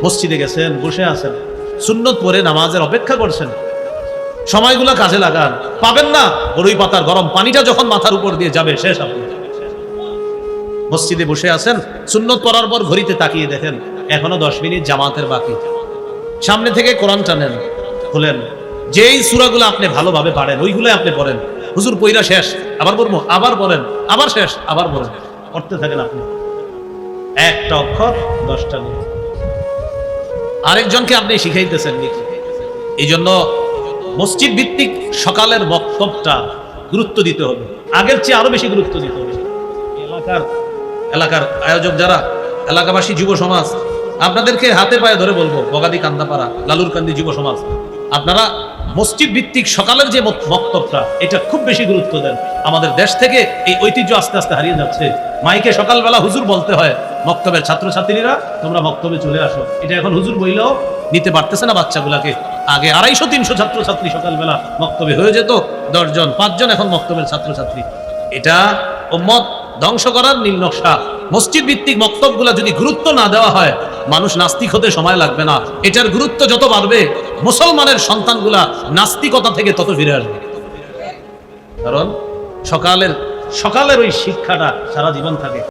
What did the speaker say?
মসজিদে গেছেন, বসে আছেন, সুন্নত পড়ে নামাজের অপেক্ষা করছেন, সময়গুলো কাজে লাগান। পাবেন না, বড়ই পাতার গরম পানিটা যখন মাথার উপর দিয়ে যাবে শেষ। আপনি মসজিদে বসে আছেন, সুন্নত পড়ার পর ঘড়িতে তাকিয়ে দেখেন এখনো 10 মিনিট জামাতের বাকি। সামনে থেকে কোরআন টানেন, খুলেন, যেই সূরাগুলো আপনি ভালোভাবে পারেন ওইগুলো আপনি পড়েন। হুজুর পইরা শেষ, আবার পড়বো, আবার পড়েন, আবার শেষ, আবার পড়েন, পড়তে থাকেন। আপনি একটা অক্ষর 10টা নিয়ে আরেকজনকে আপনি শিখাইতেছেন নাকি? এই জন্য মসজিদ ভিত্তিক সকালের বক্তব্যটা গুরুত্ব দিতে হবে, আগের চেয়ে আরো বেশি গুরুত্ব দিতে হবে। এলাকার আয়োজক যারা, এলাকাবাসী, যুব সমাজ, আপনাদেরকে হাতে পায়ে ধরে বলবো, বগাদি কান্দাপাড়া, লালুরকান্দি যুব সমাজ, আপনারা মসজিদ ভিত্তিক সকালের যে বক্তব্যটা এটা খুব বেশি গুরুত্ব দেন। আমাদের দেশ থেকে এই ঐতিহ্য আস্তে আস্তে হারিয়ে যাচ্ছে। মাইকে সকালবেলা হুজুর বলতে হয়, মক্তবের ছাত্রছাত্রীরা তোমরা মক্তবে চলে আসো, এটা এখন হুজুর বইলেও নিতে পারতেছে না বাচ্চাগুলাকে। আগে 250-300 ছাত্রছাত্রী সকালবেলা মক্তবে হয়ে যেত, 10 জন 5 জন এখন মক্তবের ছাত্রছাত্রী। এটা উম্মত ধ্বংস করার নীল নকশা। মসজিদ ভিত্তিক বক্তব্যগুলো যদি গুরুত্ব না দেওয়া হয়, মানুষ নাস্তিক হতে সময় লাগবে না। এটার গুরুত্ব যত বাড়বে, মুসলমানের সন্তানগুলা নাস্তিকতা থেকে তত ফিরে আসবে। কারণ সকালের ওই শিক্ষাটা সারা জীবন থাকে।